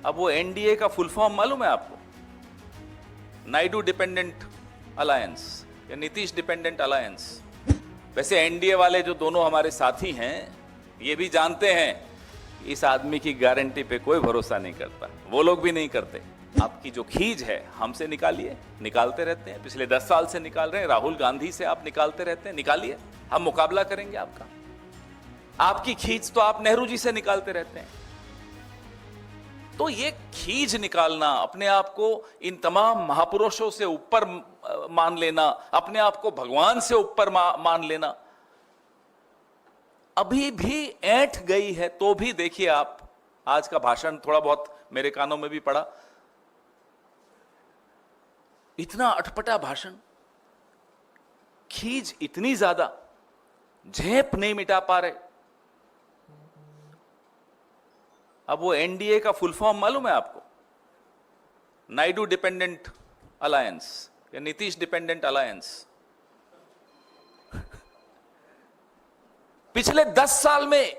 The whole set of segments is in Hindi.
अब वो एनडीए का फुल फॉर्म मालूम है आपको? नायडू डिपेंडेंट अलायंस या नीतीश डिपेंडेंट अलायंस। वैसे एनडीए वाले जो दोनों हमारे साथी हैं, ये भी जानते हैं इस आदमी की गारंटी पे कोई भरोसा नहीं करता, वो लोग भी नहीं करते। आपकी जो खींच है हमसे निकालिए, निकालते रहते हैं, पिछले 10 साल से निकाल रहे हैं। राहुल गांधी से आप निकालते रहते हैं, निकालिए, हम मुकाबला करेंगे आपका। आपकी खींच तो आप नेहरू जी से निकालते रहते हैं। तो ये खींच निकालना, अपने आप को इन तमाम महापुरुषों से ऊपर मान लेना, अपने आप को भगवान से ऊपर मान लेना, अभी भी ऐंठ गई है। तो भी देखिए आप आज का भाषण थोड़ा बहुत मेरे कानों में भी पड़ा, इतना अटपटा भाषण, खींच इतनी ज्यादा, झेप नहीं मिटा पा रहे। अब वो एनडीए का फुल फॉर्म मालूम है आपको? नायडू डिपेंडेंट अलायंस या नीतीश डिपेंडेंट अलायंस। पिछले 10 साल में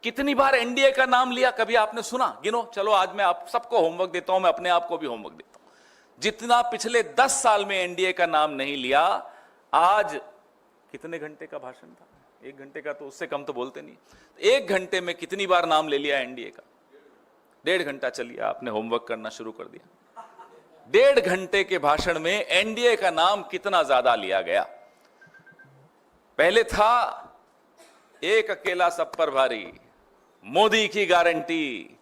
कितनी बार एनडीए का नाम लिया, कभी आपने सुना? गिनो। चलो आज मैं आप सबको होमवर्क देता हूं, मैं अपने आप को भी होमवर्क देता हूं। जितना पिछले 10 साल में एनडीए का नाम नहीं लिया, आज कितने घंटे का भाषण था? 1 घंटे का, तो उससे कम तो बोलते नहीं। 1 घंटे में कितनी बार नाम ले लिया एनडीए का? 1.5 घंटा चलिए, आपने होमवर्क करना शुरू कर दिया। 1.5 घंटे के भाषण में एनडीए का नाम कितना ज्यादा लिया गया। पहले था एक अकेला सब पर भारी, मोदी की गारंटी।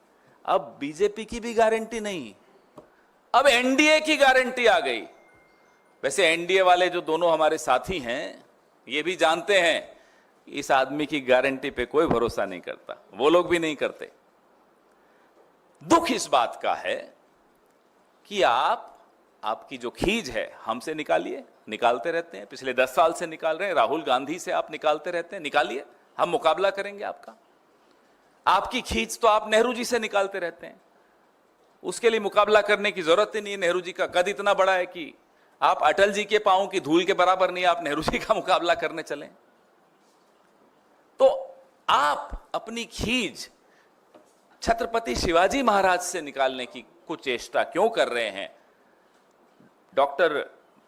अब बीजेपी की भी गारंटी नहीं, अब एनडीए की गारंटी आ गई। वैसे एनडीए वाले जो दोनों हमारे साथी हैं, ये भी जानते हैं इस आदमी की गारंटी पे कोई भरोसा नहीं करता, वो लोग भी नहीं करते। दुख इस बात का है कि आपकी जो खींच है हमसे निकालिए, निकालते रहते हैं, पिछले 10 साल से निकाल रहे हैं। राहुल गांधी से आप निकालते रहते हैं, निकालिए, हम मुकाबला करेंगे आपका। आपकी खींच तो आप नेहरू जी से निकालते रहते हैं, उसके लिए मुकाबला करने की जरूरत ही नहीं है। नेहरू जी का कद इतना बड़ा है कि आप अटल जी के पांव की धूल के बराबर नहीं, आप नेहरू जी का मुकाबला करने चले। तो आप अपनी खींच छत्रपति शिवाजी महाराज से निकालने की कुछ चेष्टा क्यों कर रहे हैं? डॉक्टर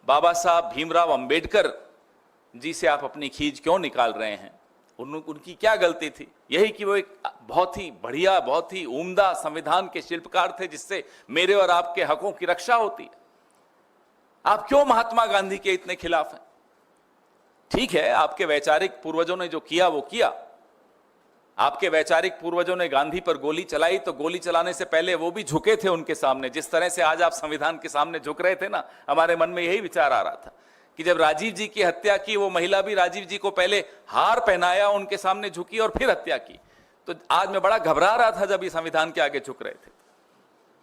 बाबा साहब भीमराव अंबेडकर जी से आप अपनी खींच क्यों निकाल रहे हैं? उनकी क्या गलती थी? यही कि वो एक बहुत ही बढ़िया, बहुत ही उम्दा संविधान के शिल्पकार थे, जिससे मेरे और आपके हकों की रक्षा होती है। आप क्यों महात्मा गांधी के इतने खिलाफ हैं? ठीक है, आपके वैचारिक पूर्वजों ने जो किया वो किया। आपके वैचारिक पूर्वजों ने गांधी पर गोली चलाई, तो गोली चलाने से पहले वो भी झुके थे उनके सामने। जिस तरह से आज आप संविधान के सामने झुक रहे थे ना, हमारे मन में यही विचार आ रहा था कि जब राजीव जी की हत्या की, वो महिला भी राजीव जी को पहले हार पहनाया, उनके सामने झुकी और फिर हत्या की। तो आज मैं बड़ा घबरा रहा था जब ये संविधान के आगे झुक रहे थे।